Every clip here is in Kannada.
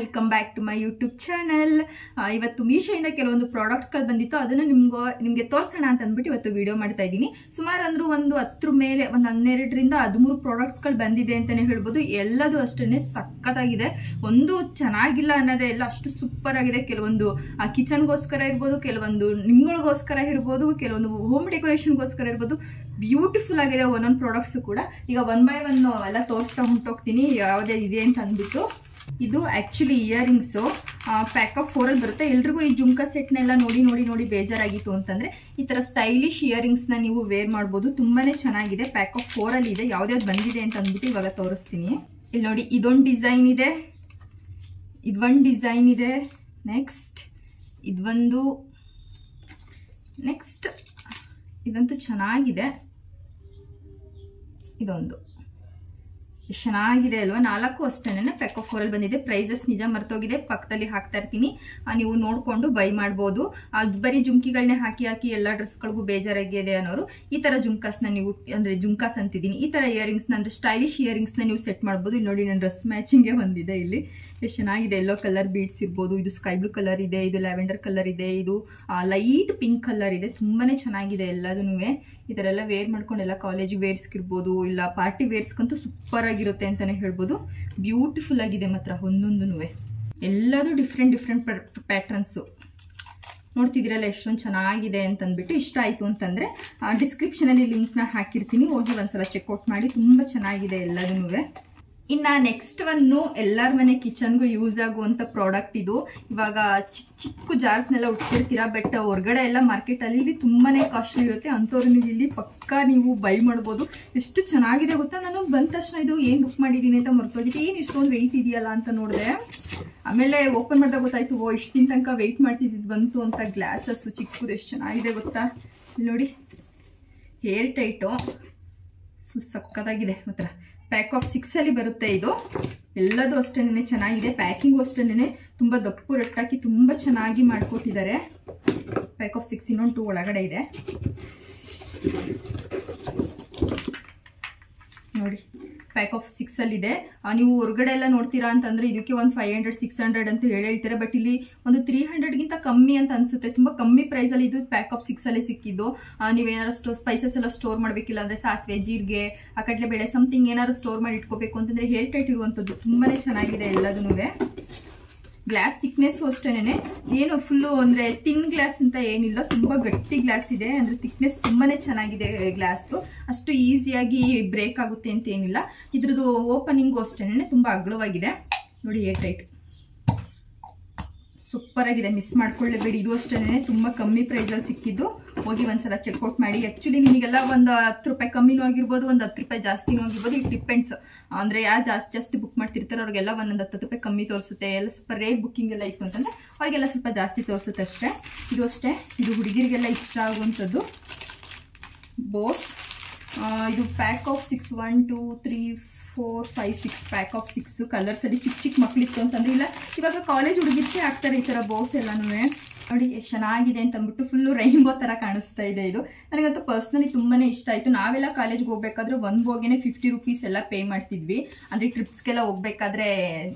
Welcome back to my YouTube channel. ಇವತ್ತು ಮೀಶೋಯಿಂದ ಕೆಲವೊಂದು ಪ್ರಾಡಕ್ಟ್ಸ್ಗಳು ಬಂದಿತ್ತು, ಅದನ್ನು ನಿಮಗೆ ತೋರಿಸೋಣ ಅಂತ ಅಂದ್ಬಿಟ್ಟು ಇವತ್ತು ವಿಡಿಯೋ ಮಾಡ್ತಾ ಇದ್ದೀನಿ. ಸುಮಾರು ಅಂದರೂ ಒಂದು 10 ಮೇಲೆ ಒಂದು 12ರಿಂದ 13 ಪ್ರಾಡಕ್ಟ್ಸ್ಗಳು ಬಂದಿದೆ ಅಂತಲೇ ಹೇಳ್ಬೋದು. ಎಲ್ಲದೂ ಅಷ್ಟೇ ಸಖತ್ತಾಗಿದೆ, ಒಂದು ಚೆನ್ನಾಗಿಲ್ಲ ಅನ್ನೋದೇ ಇಲ್ಲ, ಅಷ್ಟು ಸೂಪರ್ ಆಗಿದೆ. ಕೆಲವೊಂದು ಕಿಚನ್ಗೋಸ್ಕರ ಇರ್ಬೋದು, ಕೆಲವೊಂದು ನಿಮ್ಗಳಿಗೋಸ್ಕರ ಇರ್ಬೋದು, ಕೆಲವೊಂದು ಹೋಮ್ ಡೆಕೋರೇಷನ್ಗೋಸ್ಕರ ಇರ್ಬೋದು. ಬ್ಯೂಟಿಫುಲ್ ಆಗಿದೆ ಒಂದೊಂದು ಪ್ರಾಡಕ್ಟ್ಸ್ ಕೂಡ. ಈಗ 1 by 1 ಎಲ್ಲ ತೋರಿಸ್ತಾ ಹೊಂಟೋಗ್ತೀನಿ ಯಾವುದೇ ಇದೆ ಅಂತ ಅಂದ್ಬಿಟ್ಟು. ಇದು ಆಕ್ಚುಲಿ ಇಯರಿಂಗ್ಸು, ಪ್ಯಾಕ್ ಆಫ್ 4 ಅಲ್ಲಿ ಬರುತ್ತೆ. ಎಲ್ರಿಗೂ ಈ ಜುಮ್ಕಾ ಸೆಟ್ನೆಲ್ಲ ನೋಡಿ ಬೇಜಾರಾಗಿತ್ತು ಅಂತಂದ್ರೆ ಈ ತರ ಸ್ಟೈಲಿಶ್ ಇಯರಿಂಗ್ಸ್ನ ನೀವು ವೇರ್ ಮಾಡ್ಬೋದು. ತುಂಬಾನೇ ಚೆನ್ನಾಗಿದೆ. ಪ್ಯಾಕ್ ಆಫ್ 4 ಅಲ್ಲಿ ಇದೆ. ಯಾವ್ದಾವ್ದು ಬಂದಿದೆ ಅಂತ ಅಂದ್ಬಿಟ್ಟು ಇವಾಗ ತೋರಿಸ್ತೀನಿ. ಇಲ್ಲಿ ನೋಡಿ, ಇದೊಂದು ಡಿಸೈನ್ ಇದೆ, ಇದೊಂದು ಡಿಸೈನ್ ಇದೆ, ನೆಕ್ಸ್ಟ್ ಇದೊಂದು, ನೆಕ್ಸ್ಟ್ ಇದಂತೂ ಚೆನ್ನಾಗಿದೆ. ಇದೊಂದು ಚೆನ್ನಾಗಿದೆ ಅಲ್ವಾ? 4 ಅಷ್ಟೇನೆ ಪ್ಯಾಕ್ ಆಫ್ 4 ಅಲ್ಲಿ ಬಂದಿದೆ. ಪ್ರೈಸಸ್ ನಿಜ ಮರ್ತೋಗಿದೆ, ಪಕ್ಕದಲ್ಲಿ ಹಾಕ್ತಾ ಇರ್ತೀನಿ, ನೀವು ನೋಡ್ಕೊಂಡು ಬೈ ಮಾಡ್ಬೋದು. ಅದು ಬರೀ ಜುಮ್ಕಿಗಳನ್ನೇ ಹಾಕಿ ಎಲ್ಲ ಡ್ರೆಸ್ಗಳಿಗೂ ಬೇಜಾರಾಗಿದೆ ಅನ್ನೋರು ಈ ತರ ಜುಮ್ಕಾಸ್ನ ನೀವು, ಅಂದ್ರೆ ಜುಮ್ಕಾಸ್ ಅಂತಿದ್ದೀನಿ, ಈ ತರ ಇಯರಿಂಗ್ಸ್ನ ಅಂದ್ರೆ ಸ್ಟೈಲಿಶ್ ಇಯರಿಂಗ್ಸ್ನ ನೀವು ಸೆಟ್ ಮಾಡ್ಬೋದು. ಇಲ್ಲಿ ನೋಡಿ, ನನ್ನ ಡ್ರೆಸ್ ಮ್ಯಾಚಿಂಗೇ ಬಂದಿದೆ. ಇಲ್ಲಿ ಎಷ್ಟು ಚೆನ್ನಾಗಿದೆ. ಯೆಲ್ಲೋ ಕಲರ್ ಬೀಡ್ಸ್ ಇರ್ಬೋದು, ಇದು ಸ್ಕೈ ಬ್ಲೂ ಕಲರ್ ಇದೆ, ಇದು ಲ್ಯಾವೆಂಡರ್ ಕಲರ್ ಇದೆ, ಇದು ಲೈಟ್ ಪಿಂಕ್ ಕಲರ್ ಇದೆ. ತುಂಬಾನೇ ಚೆನ್ನಾಗಿದೆ ಎಲ್ಲದೂ. ಈ ತರ ಎಲ್ಲ ವೇರ್ ಮಾಡ್ಕೊಂಡು ಎಲ್ಲ ಕಾಲೇಜ್ ವೇರ್ಸ್ಗೆ ಇರ್ಬೋದು, ಇಲ್ಲ ಪಾರ್ಟಿ ವೇರ್ಸ್ಗಂತೂ ಸೂಪರ್ ಆಗಿರುತ್ತೆ ಅಂತಾನೆ ಹೇಳ್ಬೋದು. ಬ್ಯೂಟಿಫುಲ್ ಆಗಿದೆ ಮಾತ್ರ ಒಂದೊಂದು. ಎಲ್ಲದೂ ಡಿಫ್ರೆಂಟ್ ಪ್ಯಾಟರ್ನ್ಸು ನೋಡ್ತಿದ್ದೀರಲ್ಲ, ಎಷ್ಟೊಂದು ಚೆನ್ನಾಗಿದೆ ಅಂತಂದ್ಬಿಟ್ಟು. ಇಷ್ಟ ಆಯಿತು ಅಂತಂದರೆ ಡಿಸ್ಕ್ರಿಪ್ಷನಲ್ಲಿ ಲಿಂಕ್ನ ಹಾಕಿರ್ತೀನಿ, ಹೋಗಿ ಒಂದ್ಸಲ ಚೆಕ್ಔಟ್ ಮಾಡಿ. ತುಂಬ ಚೆನ್ನಾಗಿದೆ ಎಲ್ಲದೂ. ಇನ್ನು ನೆಕ್ಸ್ಟ್ ಒನ್ನು ಎಲ್ಲರ ಮನೆ ಕಿಚನ್ಗೂ ಯೂಸ್ ಆಗುವಂಥ ಪ್ರಾಡಕ್ಟ್ ಇದು. ಇವಾಗ ಚಿಕ್ಕ ಜಾರ್ಸ್ನೆಲ್ಲ ಉಟ್ತಿರ್ತೀರಾ, ಬಟ್ ಹೊರಗಡೆ ಎಲ್ಲ ಮಾರ್ಕೆಟಲ್ಲಿ ಇಲ್ಲಿ ತುಂಬಾ ಕಾಸ್ಟ್ಲಿ ಇರುತ್ತೆ. ಅಂಥವ್ರು ನೀವು ಇಲ್ಲಿ ಪಕ್ಕಾ ನೀವು ಬೈ ಮಾಡ್ಬೋದು. ಎಷ್ಟು ಚೆನ್ನಾಗಿದೆ ಗೊತ್ತಾ? ನಾನು ಬಂದ ತಕ್ಷಣ ಇದು ಏನು ಬುಕ್ ಮಾಡಿದ್ದೀನಿ ಅಂತ ಮರ್ತೋಗಿದ್ದೆ. ಏನು ಇಷ್ಟೊಂದು ವೆಯ್ಟ್ ಇದೆಯಲ್ಲ ಅಂತ ನೋಡಿದೆ. ಆಮೇಲೆ ಓಪನ್ ಮಾಡಿದಾಗ ಗೊತ್ತಾಯ್ತು, ಇಷ್ಟು ದಿನ ತನಕ ವೆಯ್ಟ್ ಮಾಡ್ತಿದ್ದು ಬಂತು ಅಂತ. ಗ್ಲಾಸಸ್ಸು ಚಿಕ್ಕದು ಎಷ್ಟು ಚೆನ್ನಾಗಿದೆ ಗೊತ್ತಾ? ನೋಡಿ, ಹೇರ್ ಟೈಟು ಫುಲ್ ಸಕ್ಕತ್ತಾಗಿದೆ ಮಾತ್ರ. ಪ್ಯಾಕ್ ಆಫ್ 6 ಅಲ್ಲಿ ಬರುತ್ತೆ ಇದು. ಎಲ್ಲದೂ ಅಷ್ಟೇನೆ ಚೆನ್ನಾಗಿದೆ. ಪ್ಯಾಕಿಂಗು ಅಷ್ಟೇನೆ ತುಂಬ ದಪ್ಪು ರಟ್ಟಾಕಿ ತುಂಬ ಚೆನ್ನಾಗಿ ಮಾಡಿಕೊಟ್ಟಿದ್ದಾರೆ. ಪ್ಯಾಕ್ ಆಫ್ 6 ಇನ್ನೊಂದು 2 ಒಳಗಡೆ ಇದೆ ನೋಡಿ. ಪ್ಯಾಕ್ ಆಫ್ 6 ಅಲ್ಲಿ ಇದೆ. ನೀವು ಹೊರಗಡೆ ಎಲ್ಲ ನೋಡ್ತೀರಾ ಅಂತಂದ್ರೆ ಇದಕ್ಕೆ ಒಂದು 500-600 ಅಂತ ಹೇಳ್ತೀರಾ, ಬಟ್ ಇಲ್ಲಿ ಒಂದು 300ಗಿಂತ ಕಮ್ಮಿ ಅಂತ ಅನ್ಸುತ್ತೆ. ತುಂಬಾ ಕಮ್ಮಿ ಪ್ರೈಸ್ ಅಲ್ಲಿ ಇದು ಪ್ಯಾಕ್ ಆಫ್ 6 ಅಲ್ಲಿ ಸಿಕ್ಕಿದ್ದು. ನೀವೇನಾದ್ರು ಸ್ಪೈಸಸ್ ಎಲ್ಲ ಸ್ಟೋರ್ ಮಾಡ್ಬೇಕಿಲ್ಲ ಅಂದ್ರೆ ಸಾಸಿವೆ, ಜೀರಿಗೆ, ಕಡಲೆಬೇಳೆ ಸಮಥಿಂಗ್ ಏನಾದ್ರು ಸ್ಟೋರ್ ಮಾಡಿ ಇಟ್ಕೋಬೇಕು ಅಂತಂದ್ರೆ ಹೇರ್ ಟೈಟ್ ಇರುವಂತದ್ದು. ತುಂಬಾನೇ ಚೆನ್ನಾಗಿದೆ ಎಲ್ಲದೂ. ಗ್ಲಾಸ್ ಥಿಕ್ನೆಸ್ ಅಷ್ಟೇನೆ, ಏನು ಫುಲ್ಲು ಅಂದ್ರೆ ಥಿನ್ ಗ್ಲಾಸ್ ಅಂತ ಏನಿಲ್ಲ, ತುಂಬಾ ಗಟ್ಟಿ ಗ್ಲಾಸ್ ಇದೆ. ಅಂದ್ರೆ ಥಿಕ್ನೆಸ್ ತುಂಬಾನೇ ಚೆನ್ನಾಗಿದೆ ಗ್ಲಾಸ್ದು. ಅಷ್ಟು ಈಸಿಯಾಗಿ ಬ್ರೇಕ್ ಆಗುತ್ತೆ ಅಂತ ಏನಿಲ್ಲ. ಇದ್ರದ್ದು ಓಪನಿಂಗು ಅಷ್ಟೇನೆ ತುಂಬಾ ಅಗಲವಾಗಿದೆ ನೋಡಿ. ಏರ್ ಟೈಟ್ ಸೂಪರ್ ಆಗಿದೆ, ಮಿಸ್ ಮಾಡ್ಕೊಳ್ಳೇಬೇಡಿ. ಇದು ಅಷ್ಟೇನೆ ತುಂಬಾ ಕಮ್ಮಿ ಪ್ರೈಸಲ್ಲಿ ಸಿಕ್ಕಿದ್ದು. ಹೋಗಿ ಒಂದ್ಸಲ ಚೆಕ್ಔಟ್ ಮಾಡಿ. ಆಕ್ಚುಲಿ ನಿಮಗೆಲ್ಲ ಒಂದು 10 ರೂಪಾಯಿ ಕಮ್ಮಿನೂ ಆಗಿರ್ಬೋದು, ಒಂದು 10 ರೂಪಾಯಿ ಜಾಸ್ತಿನೂ ಆಗಿರ್ಬೋದು. It depends. ಅಂದ್ರೆ ಯಾರು ಜಾಸ್ತಿ ಬುಕ್ ಮಾಡ್ತಿರ್ತಾರೆ ಅವ್ರಿಗೆಲ್ಲ ಒಂದೊಂದು 10 ರೂಪಾಯಿ ಕಮ್ಮಿ ತೋರಿಸುತ್ತೆ. ಎಲ್ಲ ಸ್ವಲ್ಪ ರೇಟ್ ಬುಕ್ಕಿಂಗ್ ಎಲ್ಲ ಇತ್ತು ಅಂತಂದ್ರೆ ಅವ್ರಿಗೆಲ್ಲ ಸ್ವಲ್ಪ ಜಾಸ್ತಿ ತೋರಿಸುತ್ತೆ ಅಷ್ಟೇ. ಇದು ಅಷ್ಟೇ, ಇದು ಹುಡುಗಿರಿಗೆಲ್ಲ ಇಷ್ಟ ಆಗುವಂಥದ್ದು ಬೋಸ್. ಇದು pack of 6 1 2 3 4 5 6 pack of 6 colours ಅಲ್ಲಿ. ಚಿಕ್ಕ ಮಕ್ಳಿತ್ತು ಅಂತಂದ್ರೆ, ಇಲ್ಲ ಇವಾಗ ಕಾಲೇಜ್ ಹುಡುಗಿರ್ಗೆ ಹಾಕ್ತಾರೆ ಈ ತರ ಬೋಸ್ ಎಲ್ಲಾನು. ನೋಡಿ ಎಷ್ಟು ಚೆನ್ನಾಗಿದೆ ಅಂತ ಅಂದ್ಬಿಟ್ಟು. ಫುಲ್ಲು ರೈನ್ಬೋ ತರ ಕಾಣಿಸ್ತಾ ಇದೆ ಇದು. ನನಗಂತೂ ಪರ್ಸ್ನಲಿ ತುಂಬಾನೇ ಇಷ್ಟ ಆಯ್ತು. ನಾವೆಲ್ಲ ಕಾಲೇಜ್ಗೆ ಹೋಗ್ಬೇಕಾದ್ರೆ 1 ಬೋಗೆನೆ 50 ರೂಪೀಸ್ ಎಲ್ಲ ಪೇ ಮಾಡ್ತಿದ್ವಿ. ಅಂದ್ರೆ ಟ್ರಿಪ್ಸ್ಗೆಲ್ಲ ಹೋಗ್ಬೇಕಾದ್ರೆ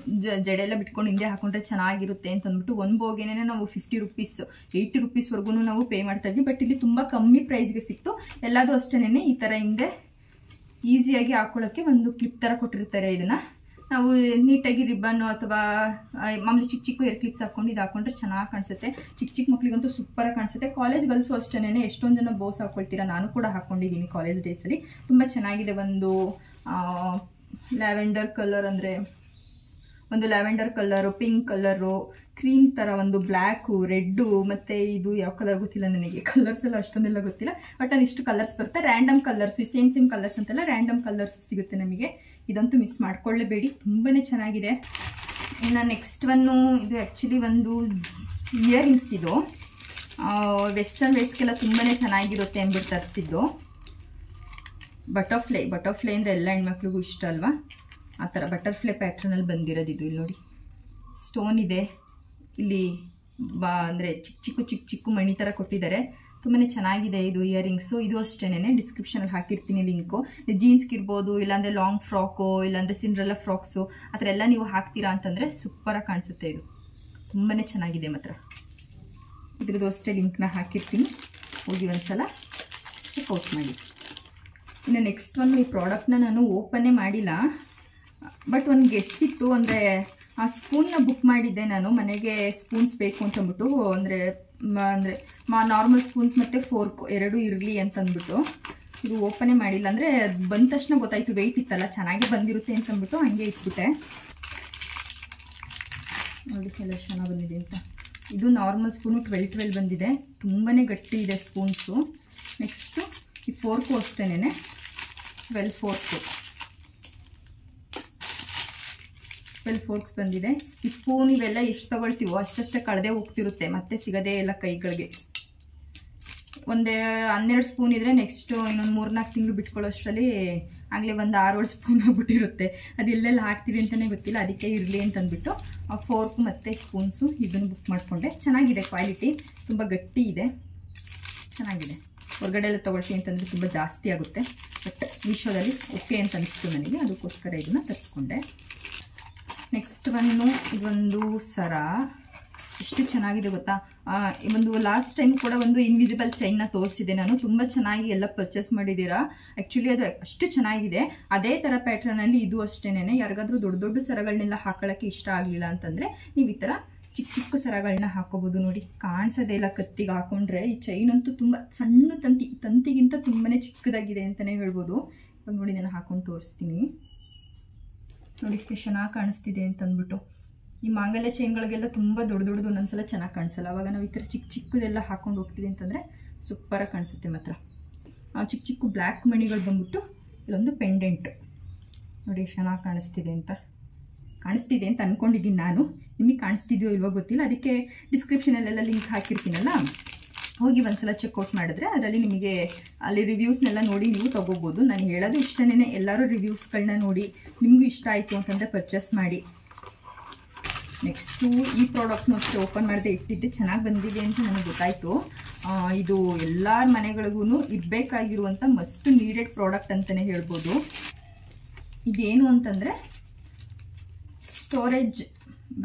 ಜಡೆಲ್ಲ ಬಿಟ್ಕೊಂಡು ಹಿಂದೆ ಹಾಕೊಂಡ್ರೆ ಚೆನ್ನಾಗಿರುತ್ತೆ ಅಂತ ಅಂದ್ಬಿಟ್ಟು 1 ಬೋಗೆನೆ ನಾವು 50 ರೂಪೀಸ್ 80 ರೂಪೀಸ್ವರೆಗೂ ನಾವು ಪೇ ಮಾಡ್ತಾ ಇದ್ವಿ. ಬಟ್ ಇಲ್ಲಿ ತುಂಬಾ ಕಮ್ಮಿ ಪ್ರೈಸ್ಗೆ ಸಿಕ್ತು. ಎಲ್ಲದೂ ಅಷ್ಟೇನೆ ಈ ತರ ಹಿಂದೆ ಈಸಿಯಾಗಿ ಹಾಕೊಳ್ಳೋಕ್ಕೆ ಒಂದು ಕ್ಲಿಪ್ ತರ ಕೊಟ್ಟಿರ್ತಾರೆ. ಇದನ್ನ ನಾವು ನೀಟಾಗಿ ರಿಬ್ಬನ್ನು ಅಥವಾ ಮಾಮೂಲಿ ಚಿಕ್ಕ ಏರ್ ಕ್ಲಿಪ್ಸ್ ಹಾಕೊಂಡು ಇದು ಹಾಕೊಂಡ್ರೆ ಚೆನ್ನಾಗಿ ಕಾಣಿಸುತ್ತೆ. ಚಿಕ್ಕ ಮಕ್ಳಿಗಂತೂ ಸೂಪರ್ ಆಗಿ ಕಾಣಿಸುತ್ತೆ. ಕಾಲೇಜ್ ಗರ್ಲ್ಸು ಅಷ್ಟೇನೆ ಎಷ್ಟೊಂದು ಜನ ಬೋಸ್ ಹಾಕೊಳ್ತೀರಾ. ನಾನು ಕೂಡ ಹಾಕೊಂಡಿದ್ದೀನಿ ಕಾಲೇಜ್ ಡೇಸಲ್ಲಿ. ತುಂಬಾ ಚೆನ್ನಾಗಿದೆ. ಒಂದು ಲ್ಯಾವೆಂಡರ್ ಕಲರ್, ಅಂದ್ರೆ ಒಂದು lavender colour, pink colour, cream ತರ, ಒಂದು ಬ್ಲ್ಯಾಕು, ರೆಡ್ಡು, ಮತ್ತೆ ಇದು ಯಾವ ಕಲರ್ ಗೊತ್ತಿಲ್ಲ ನನಗೆ. ಕಲರ್ಸ್ ಎಲ್ಲ ಅಷ್ಟೊಂದೆಲ್ಲ ಗೊತ್ತಿಲ್ಲ, ಬಟ್ ಅಲ್ಲಿ ಇಷ್ಟು ಕಲರ್ಸ್ ಬರುತ್ತೆ. ರ್ಯಾಂಡಮ್ ಕಲರ್ಸ್, ಸೇಮ್ ಕಲರ್ಸ್ ಅಂತೆಲ್ಲ ರ್ಯಾಂಡಮ್ ಕಲರ್ಸ್ ಸಿಗುತ್ತೆ ನಮಗೆ. ಇದಂತೂ ಮಿಸ್ ಮಾಡ್ಕೊಳ್ಳೇಬೇಡಿ, ತುಂಬಾನೇ ಚೆನ್ನಾಗಿದೆ. ಇನ್ನು ನೆಕ್ಸ್ಟ್ ಒನ್ನು, ಇದು ಆ್ಯಕ್ಚುಲಿ ಒಂದು ಇಯರಿಂಗ್ಸ್. ಇದು ವೆಸ್ಟರ್ನ್ ವೇಸ್ಗೆಲ್ಲ ತುಂಬಾನೇ ಚೆನ್ನಾಗಿರುತ್ತೆ ಅಂದ್ಬಿಟ್ಟು ತರಿಸಿದ್ದು. ಬಟರ್ಫ್ಲೈ ಅಂದರೆ ಎಲ್ಲ ಹೆಣ್ಮಕ್ಳಿಗೂ ಇಷ್ಟ ಅಲ್ವಾ? ಆ ಥರ ಬಟರ್ಫ್ಲೈ ಪ್ಯಾಟ್ರನಲ್ಲಿ ಬಂದಿರೋದು ಇದು. ಇಲ್ಲಿ ನೋಡಿ, ಸ್ಟೋನ್ ಇದೆ ಇಲ್ಲಿ, ಅಂದರೆ ಚಿಕ್ಕ ಮಣಿ ಥರ ಕೊಟ್ಟಿದ್ದಾರೆ. ತುಂಬಾ ಚೆನ್ನಾಗಿದೆ ಇದು ಇಯರಿಂಗ್ಸು. ಇದು ಅಷ್ಟೇನೆ ಡಿಸ್ಕ್ರಿಪ್ಷನಲ್ಲಿ ಹಾಕಿರ್ತೀನಿ ಲಿಂಕು. ಜೀನ್ಸ್ಗೆ ಇರ್ಬೋದು, ಇಲ್ಲಾಂದರೆ ಲಾಂಗ್ ಫ್ರಾಕು, ಇಲ್ಲಾಂದರೆ ಸಿಂಡ್ರೆಲ್ಲಾ ಫ್ರಾಕ್ಸು ಆ ಥರ ಎಲ್ಲ ನೀವು ಹಾಕ್ತೀರಾ ಅಂತಂದರೆ ಸೂಪರಾಗಿ ಕಾಣಿಸುತ್ತೆ. ಇದು ತುಂಬಾ ಚೆನ್ನಾಗಿದೆ ಮಾತ್ರ. ಇದ್ರದ್ದು ಅಷ್ಟೇ ಲಿಂಕ್ನ ಹಾಕಿರ್ತೀನಿ, ಹೋಗಿ ಒಂದ್ಸಲ ಚೆಕ್ಔಟ್ ಮಾಡಿ. ಇನ್ನು ನೆಕ್ಸ್ಟ್ ಒಂದು ಈ ಪ್ರಾಡಕ್ಟ್ನ ನಾನು ಓಪನ್ನೇ ಮಾಡಿಲ್ಲ, ಬಟ್ ಒಂದು ಗೆಸ್ ಇತ್ತು. ಅಂದರೆ ಆ ಸ್ಪೂನ್ನ ಬುಕ್ ಮಾಡಿದ್ದೆ ನಾನು, ಮನೆಗೆ ಸ್ಪೂನ್ಸ್ ಬೇಕು ಅಂತಂದ್ಬಿಟ್ಟು. ಅಂದರೆ ನಾರ್ಮಲ್ ಸ್ಪೂನ್ಸ್ ಮತ್ತು ಫೋರ್ಕ್ ಎರಡೂ ಇರಲಿ ಅಂತಂದ್ಬಿಟ್ಟು ಇದು ಓಪನೇ ಮಾಡಿಲ್ಲ. ಅಂದರೆ ಬಂದ ತಕ್ಷಣ ಗೊತ್ತಾಯಿತು ವೆಯ್ಟ್ ಇತ್ತಲ್ಲ, ಚೆನ್ನಾಗಿ ಬಂದಿರುತ್ತೆ ಅಂತಂದ್ಬಿಟ್ಟು ಹಂಗೆ ಇಟ್ಬಿಟ್ಟೆ. ನೋಡಿ ಎಲ್ಲ ಚೆನ್ನಾಗಿ ಬಂದಿದೆ ಅಂತ. ಇದು ನಾರ್ಮಲ್ ಸ್ಪೂನು 12 ಬಂದಿದೆ, ತುಂಬಾ ಗಟ್ಟಿ ಇದೆ ಸ್ಪೂನ್ಸು. ನೆಕ್ಸ್ಟು ಈ ಫೋರ್ಕು ಅಷ್ಟೇನೆ 12 ಫೋರ್ಕ್ಸ್ ಬಂದಿದೆ. ಈ ಸ್ಪೂನ್ ಇವೆಲ್ಲ ಎಷ್ಟು ತಗೊಳ್ತೀವೋ ಅಷ್ಟಷ್ಟೇ ಕಳೆದೇ ಹೋಗ್ತಿರುತ್ತೆ, ಮತ್ತೆ ಸಿಗೋದೇ ಇಲ್ಲ ಕೈಗಳಿಗೆ. ಒಂದೇ 12 ಸ್ಪೂನ್ ಇದ್ದರೆ ನೆಕ್ಸ್ಟು ಇನ್ನೊಂದು 3-4 ತಿಂಗಳು ಬಿಟ್ಕೊಳ್ಳೋಷ್ಟರಲ್ಲಿ ಆಗಲೇ ಒಂದು 6-7 ಸ್ಪೂನ್ ಆಗ್ಬಿಟ್ಟಿರುತ್ತೆ. ಅದು ಎಲ್ಲೆಲ್ಲ ಹಾಕ್ತೀವಿ ಅಂತಲೇ ಗೊತ್ತಿಲ್ಲ, ಅದಕ್ಕೆ ಇರಲಿ ಅಂತಂದ್ಬಿಟ್ಟು ಆ ಫೋರ್ಕು ಮತ್ತು ಸ್ಪೂನ್ಸು ಇದನ್ನು ಬುಕ್ ಮಾಡಿಕೊಂಡೆ. ಚೆನ್ನಾಗಿದೆ, ಕ್ವಾಲಿಟಿ ತುಂಬ ಗಟ್ಟಿ ಇದೆ, ಚೆನ್ನಾಗಿದೆ. ಹೊರಗಡೆ ಎಲ್ಲ ತೊಗೊಳ್ತೀನಿ ಅಂತಂದರೆ ತುಂಬ ಜಾಸ್ತಿ ಆಗುತ್ತೆ, ಬಟ್ ಮೀಶೋದಲ್ಲಿ ಓಕೆ ಅಂತ ಅನಿಸ್ತು ನನಗೆ, ಅದಕ್ಕೋಸ್ಕರ ಇದನ್ನು ತರಿಸ್ಕೊಂಡೆ. ನೆಕ್ಸ್ಟ್ ಇದೊಂದು ಸರ ಎಷ್ಟು ಚೆನ್ನಾಗಿದೆ ಗೊತ್ತಾ. ಒಂದು ಲಾಸ್ಟ್ ಟೈಮ್ ಕೂಡ ಒಂದು ಇನ್ವಿಸಿಬಲ್ ಚೈನ್ನ ತೋರಿಸಿದೆ ನಾನು, ತುಂಬ ಚೆನ್ನಾಗಿ ಎಲ್ಲ ಪರ್ಚೇಸ್ ಮಾಡಿದ್ದೀರಾ. ಆ್ಯಕ್ಚುಲಿ ಅದು ಅಷ್ಟು ಚೆನ್ನಾಗಿದೆ. ಅದೇ ಥರ ಪ್ಯಾಟ್ರನಲ್ಲಿ ಇದು ಅಷ್ಟೇನೆ. ಯಾರಿಗಾದ್ರೂ ದೊಡ್ಡ ದೊಡ್ಡ ಸರಗಳನ್ನೆಲ್ಲ ಹಾಕೊಳ್ಳೋಕ್ಕೆ ಇಷ್ಟ ಆಗಲಿಲ್ಲ ಅಂತಂದರೆ ನೀವು ಈ ಥರ ಚಿಕ್ಕ ಚಿಕ್ಕ ಸರಗಳನ್ನ ಹಾಕೋಬೋದು. ನೋಡಿ ಕಾಣಿಸೋದೇ ಇಲ್ಲ ಕತ್ತಿಗೆ ಹಾಕೊಂಡ್ರೆ. ಈ ಚೈನ್ ಅಂತೂ ತುಂಬ ಸಣ್ಣ ತಂತಿಗಿಂತ ತುಂಬಾ ಚಿಕ್ಕದಾಗಿದೆ ಅಂತಲೇ ಹೇಳ್ಬೋದು. ಇವಾಗ ನೋಡಿ ನಾನು ಹಾಕೊಂಡು ತೋರಿಸ್ತೀನಿ, ನೋಡಿ ಎಷ್ಟು ಚೆನ್ನಾಗಿ ಕಾಣಿಸ್ತಿದೆ ಅಂತಂದ್ಬಿಟ್ಟು. ಈ ಮಾಂಗಲ್ಯ ಚೈನ್ಗಳಿಗೆಲ್ಲ ತುಂಬ ದೊಡ್ಡದು ಒಂದೊಂದ್ಸಲ ಚೆನ್ನಾಗಿ ಕಾಣಿಸಲ್ಲ, ಅವಾಗ ನಾವು ಈ ಥರ ಚಿಕ್ಕ ಚಿಕ್ಕದೆಲ್ಲ ಹಾಕೊಂಡು ಹೋಗ್ತೀವಿ ಅಂತಂದರೆ ಸೂಪರಾಗಿ ಕಾಣಿಸುತ್ತೆ ಮಾತ್ರ. ಚಿಕ್ಕ ಚಿಕ್ಕ ಬ್ಲ್ಯಾಕ್ ಮಣಿಗಳು ಬಂದ್ಬಿಟ್ಟು ಇಲ್ಲೊಂದು ಪೆಂಡೆಂಟ್ ನೋಡಿ ಎಷ್ಟು ಚೆನ್ನಾಗಿ ಕಾಣಿಸ್ತಿದೆ ಅಂತ ಅಂದ್ಕೊಂಡಿದ್ದೀನಿ ನಾನು. ನಿಮಗೆ ಕಾಣಿಸ್ತಿದೆಯೋ ಇಲ್ವೋ ಗೊತ್ತಿಲ್ಲ, ಅದಕ್ಕೆ ಡಿಸ್ಕ್ರಿಪ್ಷನಲ್ಲೆಲ್ಲ ಲಿಂಕ್ ಹಾಕಿರ್ತೀನಲ್ಲ, ಹೋಗಿ ಒಂದ್ಸಲ ಚೆಕ್ಔಟ್ ಮಾಡಿದ್ರೆ ಅದರಲ್ಲಿ ನಿಮಗೆ ಅಲ್ಲಿ ರಿವ್ಯೂಸ್ನೆಲ್ಲ ನೋಡಿ ನೀವು ತೊಗೋಬೋದು. ನಾನು ಹೇಳೋದು ಇಷ್ಟನೇ, ಎಲ್ಲರೂ ರಿವ್ಯೂಸ್ಗಳನ್ನ ನೋಡಿ ನಿಮಗೂ ಇಷ್ಟ ಆಯಿತು ಅಂತಂದರೆ ಪರ್ಚೇಸ್ ಮಾಡಿ. ನೆಕ್ಸ್ಟು ಈ ಪ್ರಾಡಕ್ಟ್ನು ಅಷ್ಟೇ ಓಪನ್ ಮಾಡದೆ ಇಟ್ಟಿದ್ದೆ, ಚೆನ್ನಾಗಿ ಬಂದಿದೆ ಅಂತ ನನಗೆ ಗೊತ್ತಾಯಿತು. ಇದು ಎಲ್ಲರ ಮನೆಗಳಿಗೂ ಇರಬೇಕಾಗಿರುವಂಥ ಮಸ್ಟ್ ನೀಡೆಡ್ ಪ್ರಾಡಕ್ಟ್ ಅಂತಲೇ ಹೇಳ್ಬೋದು. ಇದೇನು ಅಂತಂದರೆ ಸ್ಟೋರೇಜ್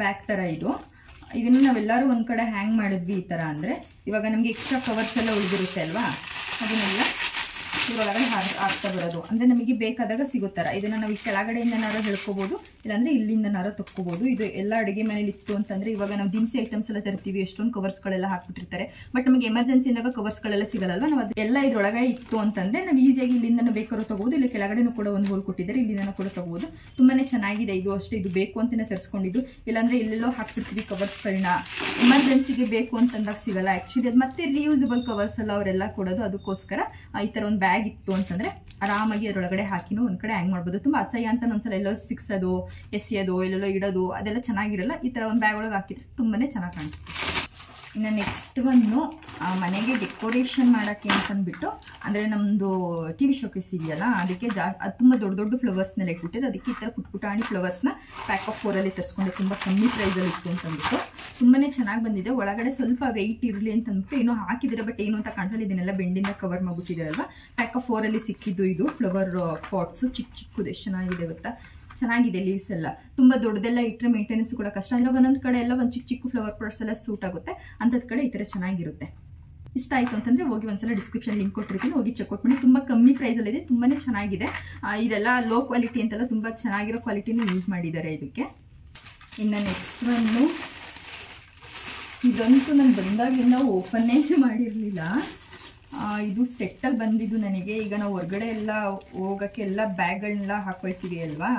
ಬ್ಯಾಗ್ ಥರ ಇದನ್ನು ನಾವೆಲ್ಲರೂ ಒಂದು ಕಡೆ ಹ್ಯಾಂಗ್ ಮಾಡಿದ್ವಿ ಈ ಥರ. ಅಂದರೆ ಇವಾಗ ನಮಗೆ ಎಕ್ಸ್ಟ್ರಾ ಕವರ್ಸ್ ಎಲ್ಲ ಉಳಿದಿರುತ್ತೆ ಅಲ್ವಾ, ಅದನ್ನೆಲ್ಲ ಇದರೊಳಗಡೆ ಹಾಕ್ತಾ ಬರೋದು. ಅಂದರೆ ನಮಗೆ ಬೇಕಾದಾಗ ಸಿಗೋ ಥರ ಇದನ್ನು ನಾವು ಈ ಕೆಳಗಡೆಯಿಂದನಾರು ಹೇಳ್ಕೊಬೋದು, ಇಲ್ಲಾಂದರೆ ಇಲ್ಲಿಂದನಾರು ತಕ್ಕೋಬೋದು. ಇದು ಎಲ್ಲ ಅಡುಗೆ ಮನೇಲಿ ಇತ್ತು ಅಂತಂದರೆ, ಇವಾಗ ನಾವು ದಿನಸಿ ಐಟಮ್ಸ್ ಎಲ್ಲ ತರ್ತೀವಿ, ಎಷ್ಟೊಂದು ಕವರ್ಸ್ಗಳೆಲ್ಲ ಹಾಕ್ಬಿಟ್ಟಿರ್ತಾರೆ, ಬಟ್ ನಮಗೆ ಎಮರ್ಜೆನ್ಸಿನಾಗ ಕವರ್ಸ್ಗಳೆಲ್ಲ ಸಿಗಲ್ಲಲ್ವ. ನಾವು ಅದೆಲ್ಲ ಇದರೊಳಗಡೆ ಇತ್ತು ಅಂತಂದರೆ ನಾವು ಈಸಿಯಾಗಿ ಇಲ್ಲಿಂದನೂ ಬೇಕಾದ್ರೂ ತೊಗೋಬೋದು, ಇಲ್ಲಿ ಕೆಳಗಡೆನೂ ಕೂಡ ಒಂದು ಹೋಲ್ ಕೊಟ್ಟಿದ್ದಾರೆ, ಇಲ್ಲಿಂದನೂ ಕೂಡ ತೊಗೋಬೋದು. ತುಂಬಾ ಚೆನ್ನಾಗಿದೆ ಇದು ಅಷ್ಟೇ. ಇದು ಬೇಕು ಅಂತಲೇ ತರಿಸ್ಕೊಂಡಿದ್ದು, ಇಲ್ಲಾಂದರೆ ಎಲ್ಲೆಲ್ಲೋ ಹಾಕ್ಬಿಡ್ತೀವಿ ಕವರ್ಸ್ಗಳನ್ನ, ಎಮರ್ಜೆನ್ಸಿಗೆ ಬೇಕು ಅಂತಂದಾಗ ಸಿಗಲ್ಲ. ಆ್ಯಕ್ಚುಲಿ ಅದು ಮತ್ತೆ ರಿಯೂಸಬಲ್ ಕವರ್ಸ್ ಎಲ್ಲ ಅವರೆಲ್ಲ ಕೊಡೋದು, ಅದಕ್ಕೋಸ್ಕರ ಈ ಥರ ಒಂದು ಬ್ಯಾಗ್ ಇತ್ತು ಅಂತಂದರೆ ಆರಾಮಾಗಿ ಅದರೊಳಗಡೆ ಹಾಕಿನೂ ಒಂದು ಕಡೆ ಹ್ಯಾಂಗ್ ಮಾಡ್ಬೋದು. ತುಂಬ ಅಸಹ್ಯ ಅಂತ ಒಂದ್ಸಲ ಎಲ್ಲೋ ಸಿಕ್ಸೋದು, ಎಸೆಯೋದು, ಎಲ್ಲೆಲ್ಲೋ ಇಡೋದು ಅದೆಲ್ಲ ಚೆನ್ನಾಗಿರಲ್ಲ. ಈ ಥರ ಒಂದು ಬ್ಯಾಗ್ ಒಳಗೆ ಹಾಕಿದ್ರೆ ತುಂಬಾ ಚೆನ್ನಾಗಿ ಕಾಣಿಸುತ್ತೆ. ಇನ್ನು ನೆಕ್ಸ್ಟ್ ಮನೆಗೆ ಡೆಕೋರೇಷನ್ ಮಾಡೋಕ್ಕೆ ಅಂತಂದ್ಬಿಟ್ಟು, ಅಂದರೆ ನಮ್ಮದು TV ಶೋಕೇಸ್ ಇದೆಯಲ್ಲ, ಅದಕ್ಕೆ ಅದು ತುಂಬ ದೊಡ್ಡ ಫ್ಲವರ್ಸ್ನೆಲ್ಲ ಇಟ್ಬಿಟ್ಟಿದೆ. ಅದಕ್ಕೆ ಈ ಥರ ಪುಟಾಣಿ ಫ್ಲವರ್ಸ್ನ ಪ್ಯಾಕ್ ಆಫ್ 4ಅಲ್ಲಿ ತರಿಸ್ಕೊಂಡು ತುಂಬ ಕಮ್ಮಿ ಪ್ರೈಸಲ್ಲಿ ಇತ್ತು ಅಂತಂದ್ಬಿಟ್ಟು ತುಂಬಾ ಚೆನ್ನಾಗಿ ಬಂದಿದೆ. ಒಳಗಡೆ ಸ್ವಲ್ಪ ವೆಯ್ಟ್ ಇರಲಿ ಅಂತಂದ್ಬಿಟ್ಟು ಏನೋ ಹಾಕಿದರೆ, ಬಟ್ ಏನು ಅಂತ ಕಾಣಿಸಲ್ಲ. ಇದನ್ನೆಲ್ಲ ಬೆಂಡಿಂದ ಕವರ್ ಮಾಡಿಬಿಟ್ಟಿದ್ದಾರಲ್ವ. ಪ್ಯಾಕ್ ಆಫ್ 4ಅಲ್ಲಿ ಸಿಕ್ಕಿದ್ದು ಇದು ಫ್ಲವರ್ ಪಾಟ್ಸು, ಚಿಕ್ಕದು ಎಷ್ಟು ಚೆನ್ನಾಗಿದೆ ಗೊತ್ತಾ. ಚೆನ್ನಾಗಿದೆ ಲೀವ್ಸ್ ಎಲ್ಲ. ತುಂಬ ದೊಡ್ಡದೆಲ್ಲ ಇಟ್ಟರೆ ಮೇಂಟೆನೆನ್ಸ್ ಕೂಡ ಕಷ್ಟ. ಅಂದರೆ ಒಂದೊಂದು ಕಡೆ ಎಲ್ಲ ಒಂದು ಚಿಕ್ಕ ಫ್ಲವರ್ ಪಾಟ್ಸ್ ಎಲ್ಲ ಸೂಟ್ ಆಗುತ್ತೆ, ಅಂಥದ್ದು ಕಡೆ ಈ ಥರ ಚೆನ್ನಾಗಿರುತ್ತೆ. ಇಷ್ಟ ಆಯಿತು ಅಂತಂದರೆ ಹೋಗಿ ಒಂದ್ಸಲ ಡಿಸ್ಕ್ರಿಪ್ಷನ್ ಲಿಂಕ್ ಕೊಟ್ಟಿರ್ತೀನಿ, ಹೋಗಿ ಚೆಕ್ಔಟ್ ಮಾಡಿ. ತುಂಬ ಕಮ್ಮಿ ಪ್ರೈಸಲ್ಲಿದೆ, ತುಂಬಾ ಚೆನ್ನಾಗಿದೆ. ಇದೆಲ್ಲ ಲೋ ಕ್ವಾಲಿಟಿ ಅಂತೆಲ್ಲ ತುಂಬ ಚೆನ್ನಾಗಿರೋ ಕ್ವಾಲಿಟಿನೂ ಯೂಸ್ ಮಾಡಿದ್ದಾರೆ ಇದಕ್ಕೆ. ಇನ್ನು ನೆಕ್ಸ್ಟ್ ಇದಂತೂ ನಾನು ಬಂದಾಗಿಂದ ಓಪನ್ನೇ ಮಾಡಿರಲಿಲ್ಲ. ಇದು ಸೆಟ್ಟಲ್ಲಿ ಬಂದಿದ್ದು ನನಗೆ. ಈಗ ನಾವು ಹೊರಗಡೆ ಎಲ್ಲ ಹೋಗೋಕ್ಕೆ ಎಲ್ಲ ಬ್ಯಾಗ್ಗಳನ್ನೆಲ್ಲ ಹಾಕೊಳ್ತೀವಿ ಅಲ್ವಾ,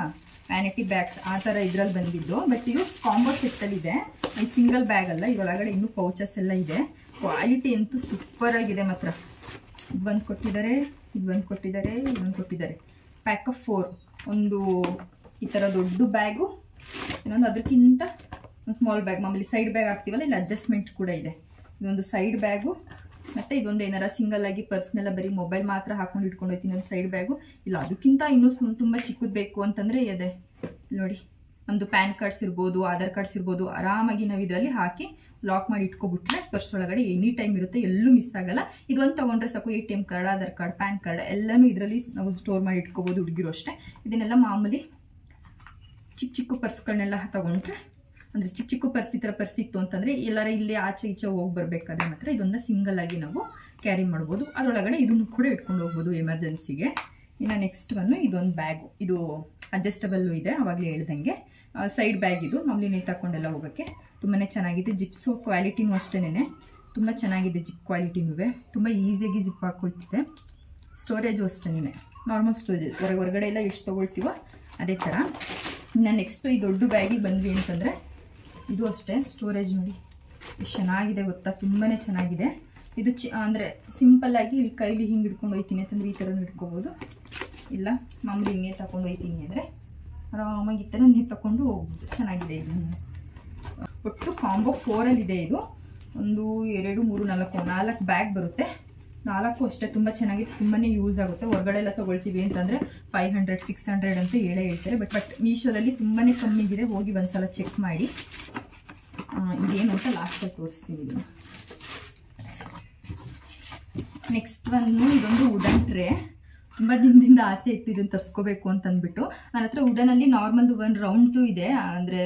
ವ್ಯಾನಿಟಿ ಬ್ಯಾಗ್ಸ್ ಆ ಥರ ಇದರಲ್ಲಿ ಬಂದಿದ್ದು. ಬಟ್ ಇದು ಕಾಂಬೋ ಸೆಟ್ಟಲ್ಲಿದೆ, ಈ ಸಿಂಗಲ್ ಬ್ಯಾಗ್ ಅಲ್ಲ, ಇದರೊಳಗಡೆ ಇನ್ನೂ ಪೌಚಸ್ ಎಲ್ಲ ಇದೆ. ಕ್ವಾಲಿಟಿ ಅಂತೂ ಸೂಪರಾಗಿದೆ ಮಾತ್ರ. ಇದು ಬಂದು ಕೊಟ್ಟಿದ್ದಾರೆ, ಪ್ಯಾಕ್ ಆಫ್ 4. ಒಂದು ಈ ಥರ ದೊಡ್ಡ ಬ್ಯಾಗು, ಇನ್ನೊಂದು ಅದಕ್ಕಿಂತ ಒಂದು ಸ್ಮಾಲ್ ಬ್ಯಾಗ್, ಮಾಮೂಲಿ ಸೈಡ್ ಬ್ಯಾಗ್ ಹಾಕ್ತೀವಲ್ಲ, ಇಲ್ಲಿ ಅಡ್ಜಸ್ಟ್ಮೆಂಟ್ ಕೂಡ ಇದೆ. ಇದೊಂದು ಸೈಡ್ ಬ್ಯಾಗು, ಮತ್ತು ಇದೊಂದು ಏನಾರ ಸಿಂಗಲ್ ಆಗಿ ಪರ್ಸ್ನೆಲ್ಲ ಬರೀ ಮೊಬೈಲ್ ಮಾತ್ರ ಹಾಕೊಂಡು ಇಟ್ಕೊಂಡು ಹೋಗ್ತೀನಿ ಒಂದು ಸೈಡ್ ಬ್ಯಾಗು. ಇಲ್ಲ ಅದಕ್ಕಿಂತ ಇನ್ನೂ ತುಂಬ ಚಿಕ್ಕದು ಬೇಕು ಅಂತಂದರೆ ಇದೆ ನೋಡಿ, ನಮ್ಮದು ಪ್ಯಾನ್ ಕಾರ್ಡ್ಸ್ ಇರ್ಬೋದು, ಆಧಾರ್ ಕಾರ್ಡ್ಸ್ ಇರ್ಬೋದು, ಆರಾಮಾಗಿ ನಾವು ಇದರಲ್ಲಿ ಹಾಕಿ ಲಾಕ್ ಮಾಡಿ ಇಟ್ಕೊಬಿಟ್ರೆ ಪರ್ಸ್ ಒಳಗಡೆ ಎನಿ ಟೈಮ್ ಇರುತ್ತೆ, ಎಲ್ಲೂ ಮಿಸ್ ಆಗಲ್ಲ. ಇದೊಂದು ತೊಗೊಂಡ್ರೆ ಸಾಕು, ATM card, Aadhaar card, PAN card ಎಲ್ಲನೂ ಇದರಲ್ಲಿ ನಾವು ಸ್ಟೋರ್ ಮಾಡಿ ಇಟ್ಕೋಬೋದು. ಹುಡುಗಿರು ಅಷ್ಟೇ. ಇದನ್ನೆಲ್ಲ ಮಾಮೂಲಿ ಚಿಕ್ಕ ಚಿಕ್ಕ ಪರ್ಸ್ಗಳನ್ನೆಲ್ಲ ತಗೊಂಡ್ರೆ, ಅಂದರೆ ಚಿಕ್ಕ ಚಿಕ್ಕ ಪರ್ಸ್ ಈ ಥರ ಪರ್ಸ್ ಇತ್ತು ಅಂತಂದರೆ ಎಲ್ಲರ ಇಲ್ಲಿ ಆಚೆ ಈಚೆ ಹೋಗಿ ಬರಬೇಕಾದ್ರೆ ಮಾತ್ರ ಇದೊಂದು ಸಿಂಗಲ್ ಆಗಿ ನಾವು ಕ್ಯಾರಿ ಮಾಡ್ಬೋದು. ಅದರೊಳಗಡೆ ಇದನ್ನು ಕೂಡ ಇಟ್ಕೊಂಡು ಹೋಗ್ಬೋದು ಎಮರ್ಜೆನ್ಸಿಗೆ. ಇನ್ನು ನೆಕ್ಸ್ಟ್ ಒನ್ನು ಇದೊಂದು ಬ್ಯಾಗು, ಇದು ಅಡ್ಜಸ್ಟಬಲ್ಲು ಇದೆ, ಆವಾಗಲೇ ಹೇಳ್ದಂಗೆ ಸೈಡ್ ಬ್ಯಾಗ್. ಇದು ಮಾಮೂಲಿ ನೀವು ತಗೊಂಡೆಲ್ಲ ಹೋಗೋಕ್ಕೆ ತುಂಬಾ ಚೆನ್ನಾಗಿದೆ. ಜಿಪ್ಸು ಕ್ವಾಲಿಟಿನೂ ಅಷ್ಟೇನೆ ತುಂಬ ಚೆನ್ನಾಗಿದೆ. ಜಿಪ್ ಕ್ವಾಲಿಟಿನೂ ತುಂಬ ಈಸಿಯಾಗಿ ಜಿಪ್ ಹಾಕ್ಕೊಳ್ತಿದೆ. ಸ್ಟೋರೇಜು ಅಷ್ಟೇನೆ ನಾರ್ಮಲ್ ಸ್ಟೋರೇಜ್, ಹೊರಗಡೆ ಎಲ್ಲ ಎಷ್ಟು ತೊಗೊಳ್ತೀವೋ ಅದೇ ಥರ. ಇನ್ನು ನೆಕ್ಸ್ಟು ಈ ದೊಡ್ಡ ಬ್ಯಾಗಿಗೆ ಬಂದ್ವಿ ಅಂತಂದರೆ ಇದು ಅಷ್ಟೇ ಸ್ಟೋರೇಜ್ ನೋಡಿ ಎಷ್ಟು ಚೆನ್ನಾಗಿದೆ ಗೊತ್ತಾ, ತುಂಬಾ ಚೆನ್ನಾಗಿದೆ. ಇದು ಅಂದರೆ ಸಿಂಪಲ್ಲಾಗಿ ಕೈಲಿ ಹಿಂಗೆ ಹಿಡ್ಕೊಂಡು ಹೋಗ್ತೀನಿ ಅಂತಂದರೆ ಈ ಥರನೂ ಹಿಡ್ಕೋಬೋದು, ಇಲ್ಲ ಮಾಮೂಲಿ ಹಿಂಗೆ ತಗೊಂಡು ಹೋಗ್ತೀನಿ ಅಂದರೆ ಆರಾಮಾಗಿ ಈ ಥರ ನೀರು ತಗೊಂಡು ಹೋಗ್ಬೋದು. ಚೆನ್ನಾಗಿದೆ ಇದು. ಒಟ್ಟು ಕಾಂಬೋ 4ಅಲ್ಲಿದೆ ಇದು. 1 2 3 4 ಬ್ಯಾಗ್ ಬರುತ್ತೆ. 4 ಅಷ್ಟೇ ತುಂಬ ಚೆನ್ನಾಗಿದೆ, ತುಂಬಾ ಯೂಸ್ ಆಗುತ್ತೆ. ಹೊರಗಡೆ ಎಲ್ಲ ತೊಗೊಳ್ತೀವಿ ಅಂತಂದರೆ 500 600 ಅಂತ ಹೇಳ್ತಾರೆ. ಬಟ್ ಮೀಶೋದಲ್ಲಿ ತುಂಬಾ ಕಮ್ಮಿಗಿದೆ, ಹೋಗಿ ಒಂದ್ಸಲ ಚೆಕ್ ಮಾಡಿ. ಇದೇನು ಅಂತ ಲಾಸ್ಟಲ್ಲಿ ತೋರಿಸ್ತೀನಿ ಇದನ್ನು. ನೆಕ್ಸ್ಟ್ ಒನ್ನು ಇದೊಂದು ವುಡನ್ ಟ್ರೇ. ತುಂಬ ದಿನದಿಂದ ಆಸೆ ಇತ್ತು ಇದನ್ನು ತರಿಸ್ಕೋಬೇಕು ಅಂತಂದ್ಬಿಟ್ಟು. ನನ್ನ ಹತ್ರ ವುಡನಲ್ಲಿ ನಾರ್ಮಲ್ದು ಒಂದು ರೌಂಡ್ದು ಇದೆ, ಅಂದರೆ